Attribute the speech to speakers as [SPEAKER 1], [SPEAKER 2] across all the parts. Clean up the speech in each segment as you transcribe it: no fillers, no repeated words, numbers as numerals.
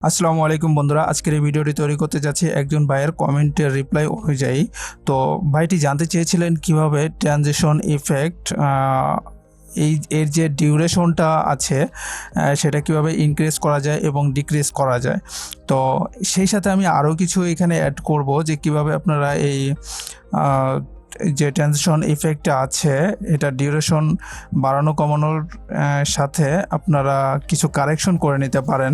[SPEAKER 1] আসসালামু আলাইকুম বন্ধুরা, আজকের এই ভিডিওটি তৈরি করতে যাচ্ছি একজন ভাইয়ের কমেন্টের রিপ্লাই অনুযায়ী। তো ভাইটি জানতে চেয়েছিলেন কিভাবে ট্রানজিশন ইফেক্ট এর যে ডিউরেশনটা আছে সেটা কিভাবে ইনক্রিজ করা যায় এবং ডিক্রিজ করা যায়। তো সেই সাথে আমি আরও কিছু এখানে অ্যাড করব যে কিভাবে আপনারা এই যে ট্রানজিশন ইফেক্টটা আছে এটা ডিউরেশন বাড়ানো কমানোর সাথে আপনারা কিছু কারেকশন করে নিতে পারেন।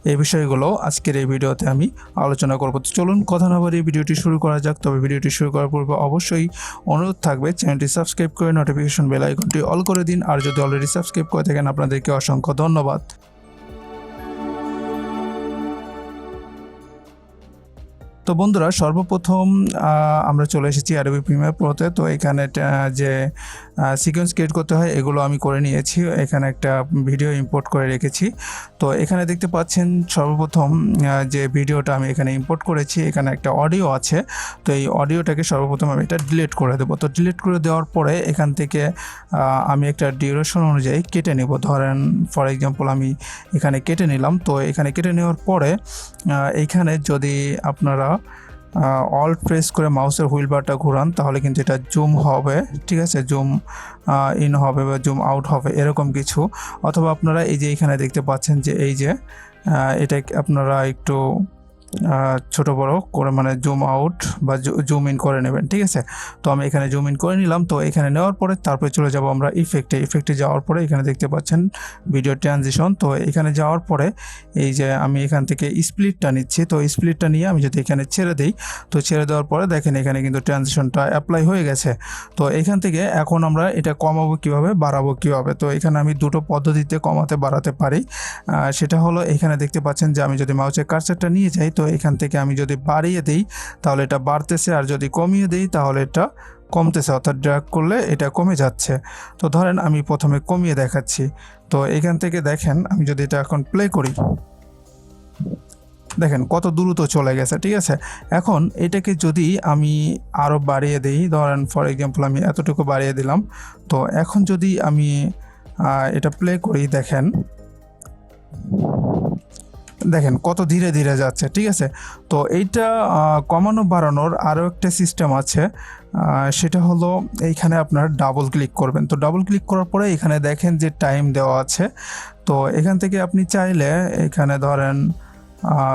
[SPEAKER 1] এই বিষয়গুলো আজকের এই ভিডিওতে আমি আলোচনা করব। তো চলুন কথা না বাড়িয়ে ভিডিওটি শুরু করা যাক। তবে ভিডিওটি শুরু করার পূর্বে অবশ্যই অনুরোধ থাকবে চ্যানেলটি সাবস্ক্রাইব করে নোটিফিকেশন বেল আইকনটি অল করে দিন। আর যদি অলরেডি সাবস্ক্রাইব করে থাকেন আপনাদেরকে অসংখ্য ধন্যবাদ। তো বন্ধুরা, সর্বপ্রথম আমরা চলে এসেছি অ্যাডোবি প্রিমিয়ার প্রোতে। তো এখানে যে সিকোয়েন্স ক্রিয়েট করতে হয় এগুলো আমি করে নিয়েছি। এখানে একটা ভিডিও ইম্পোর্ট করে রেখেছি। তো এখানে দেখতে পাচ্ছেন সর্বপ্রথম যে ভিডিওটা আমি এখানে ইম্পোর্ট করেছি, এখানে একটা অডিও আছে। তো এই অডিওটাকে সর্বপ্রথম আমি এটা ডিলিট করে দেবো। তো ডিলিট করে দেওয়ার পরে এখান থেকে আমি একটা ডিউরেশন অনুযায়ী কেটে নেব। ধরেন ফর এক্সাম্পল আমি এখানে কেটে নিলাম। তো এখানে কেটে নেওয়ার পরে এইখানে যদি আপনারা অল্ট প্রেস করে মাউসের হুইল বারটা ঘোরান তাহলে কিন্তু এটা জুম হবে, ঠিক আছে, জুম ইন হবে বা জুম আউট হবে এরকম কিছু। অথবা আপনারা এই যে এখানে দেখতে পাচ্ছেন যে এই যে এটা আপনারা একটু ছোট বড় করে মানে জুম আউট বা জুম ইন করে নেবেন, ঠিক আছে। তো আমি এখানে জুম ইন করে নিলাম। তো এখানে নেওয়ার পরে তারপরে চলে যাব আমরা ইফেক্টে যাওয়ার পরে এখানে দেখতে পাচ্ছেন ভিডিও ট্রানজিশন। তো এখানে যাওয়ার পরে এই যে আমি এখান থেকে স্প্লিটটা নিচ্ছি। তো স্প্লিটটা নিয়ে আমি যদি এখানে ছেড়ে দিই, তো ছেড়ে দেওয়ার পরে দেখেন এখানে কিন্তু ট্রানজিশনটা অ্যাপ্লাই হয়ে গেছে। তো এখান থেকে এখন আমরা এটা কমাবো কিভাবে, বাড়াবো কিভাবে। তো এখানে আমি দুটো পদ্ধতিতে কমাতে বাড়াতে পারি। সেটা হলো এখানে দেখতে পাচ্ছেন যে আমি যদি মাউসের কার্সারটা নিয়ে যাই, তো এখান থেকে আমি যদি বাড়িয়ে দিই তাহলে এটা বাড়তেছে, আর যদি কমিয়ে দিই তাহলে এটা কমতেছে, অর্থাৎ ড্র্যাগ করলে এটা কমে যাচ্ছে। তো ধরেন আমি প্রথমে কমিয়ে দেখাচ্ছি। তো এখান থেকে দেখেন আমি যদি এটা এখন প্লে করি, দেখেন কত দ্রুত চলে গেছে, ঠিক আছে। এখন এটাকে যদি আমি আরও বাড়িয়ে দিই, ধরেন ফর এক্সাম্পল আমি এতটুকু বাড়িয়ে দিলাম। তো এখন যদি আমি এটা প্লে করি, দেখেন কত ধীরে ধীরে যাচ্ছে, ঠিক আছে। তো এইটা কমানো বাড়ানোর আরও একটা সিস্টেম আছে। সেটা হলো এইখানে আপনার ডাবল ক্লিক করবেন। তো ডাবল ক্লিক করার পরে এখানে দেখেন যে টাইম দেওয়া আছে। তো এখান থেকে আপনি চাইলে এখানে ধরেন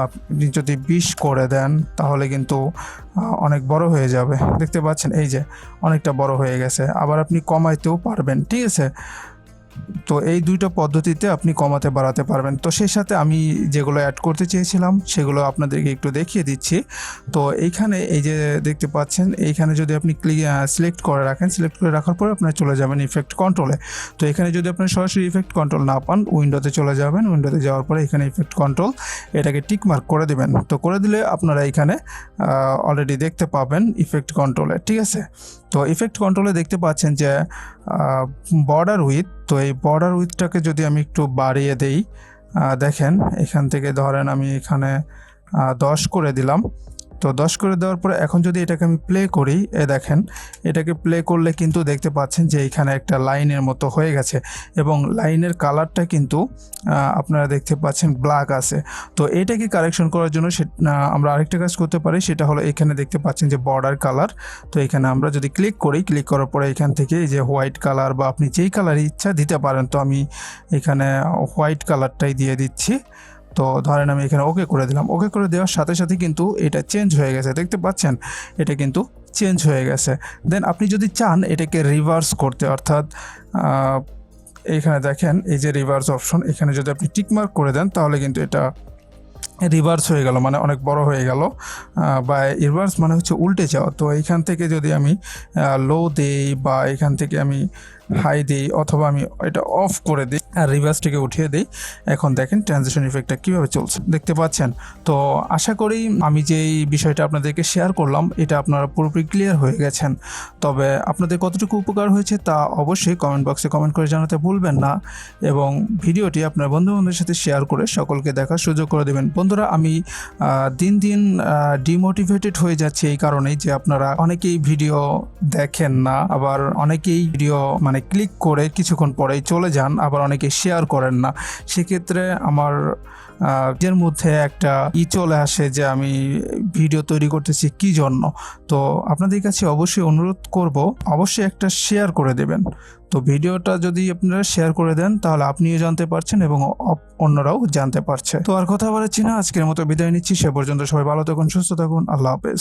[SPEAKER 1] আপনি যদি 20 করে দেন তাহলে কিন্তু অনেক বড় হয়ে যাবে। দেখতে পাচ্ছেন এই যে অনেকটা বড় হয়ে গেছে। আবার আপনি কমাইতেও পারবেন, ঠিক আছে। তো এই দুইটা পদ্ধতিতে আপনি কমাতে বাড়াতে পারবেন। তো সেই সাথে আমি যেগুলো অ্যাড করতে চেয়েছিলাম সেগুলো আপনাদেরকে একটু দেখিয়ে দিচ্ছি। তো এইখানে এই যে দেখতে পাচ্ছেন এইখানে যদি আপনি সিলেক্ট করে রাখেন, সিলেক্ট করে রাখার পরে আপনারা চলে যাবেন ইফেক্ট কন্ট্রোলে। তো এখানে যদি আপনারা সরাসরি ইফেক্ট কন্ট্রোল না পান, উইন্ডোতে চলে যাবেন। উইন্ডোতে যাওয়ার পরে এখানে ইফেক্ট কন্ট্রোল এটাকে টিক মার্ক করে দেবেন। তো করে দিলে আপনারা এখানে অলরেডি দেখতে পাবেন ইফেক্ট কন্ট্রোলে, ঠিক আছে। তো ইফেক্ট কন্ট্রোলে দেখতে পাচ্ছেন যে বর্ডার উইথ। তো এই বর্ডার উইথটাকে যদি আমি একটু বাড়িয়ে দেই, দেখেন এখান থেকে ধরেন আমি এখানে 10 করে দিলাম। তো 10 করে দেওয়ার পরে এখন যদি এটাকে আমি প্লে করি, দেখেন এটাকে প্লে করলে কিন্তু দেখতে পাচ্ছেন যে এখানে একটা লাইনের মতো হয়ে গেছে এবং লাইনের কালারটা কিন্তু আপনারা দেখতে পাচ্ছেন ব্ল্যাক আছে। তো এটাকে কারেকশন করার জন্য আমরা আরেকটা কাজ করতে পারি। সেটা হলো এখানে দেখতে পাচ্ছেন যে বর্ডার কালার। তো এখানে আমরা যদি ক্লিক করি, ক্লিক করার পরে এখান থেকে এই যে হোয়াইট কালার বা আপনি যেই কালারই ইচ্ছা দিতে পারেন। তো আমি এখানে হোয়াইট কালারটাই দিয়ে দিচ্ছি। তো ধরেন আমি এখানে ওকে করে দিলাম। ওকে করে দেওয়ার সাথে সাথে কিন্তু এটা চেঞ্জ হয়ে গেছে, দেখতে পাচ্ছেন এটা কিন্তু চেঞ্জ হয়ে গেছে। দেন আপনি যদি চান এটাকে রিভার্স করতে, অর্থাৎ এখানে দেখেন এই যে রিভার্স অপশন, এখানে যদি আপনি টিকমার্ক করে দেন তাহলে কিন্তু এটা রিভার্স হয়ে গেল, মানে অনেক বড় হয়ে গেল। বা রিভার্স মানে হচ্ছে উল্টে যাওয়া। তো এইখান থেকে যদি আমি লো দিই বা এখান থেকে আমি হাই দিই অথবা আমি এটা অফ করে দিই আর রিভার্সটিকে উঠিয়ে দিই, এখন দেখেন ট্রানজিশন ইফেক্টটা কীভাবে চলছে দেখতে পাচ্ছেন। তো আশা করি আমি যেই বিষয়টা আপনাদেরকে শেয়ার করলাম এটা আপনারা পুরোপুরি ক্লিয়ার হয়ে গেছেন। তবে আপনাদের কতটুকু উপকার হয়েছে তা অবশ্যই কমেন্ট বক্সে কমেন্ট করে জানাতে ভুলবেন না এবং ভিডিওটি আপনার বন্ধুবান্ধবের সাথে শেয়ার করে সকলকে দেখার সুযোগ করে দেবেন। বন্ধুরা, আমি দিন দিন ডিমোটিভেটেড হয়ে যাচ্ছি এই কারণেই যে আপনারা অনেকেই ভিডিও দেখেন না, আবার অনেকেই ভিডিও মানে ক্লিক করে কিছুক্ষণ পরেই চলে যান, আবার অনেকে শেয়ার করেন না। সেক্ষেত্রে আমার এর মধ্যে একটা চলে আসে যে আমি ভিডিও তৈরি করতেছি কি জন্য। তো আপনাদের কাছে অবশ্যই অনুরোধ করব, অবশ্যই একটা শেয়ার করে দেবেন। তো ভিডিওটা যদি আপনারা শেয়ার করে দেন তাহলে আপনিও জানতে পারছেন এবং অন্যরাও জানতে পারছে। তো আর কথা বলাচ্ছি না, আজকের মতো বিদায় নিচ্ছি। সে পর্যন্ত সবাই ভালো থাকুন, সুস্থ থাকুন। আল্লাহ হাফেজ।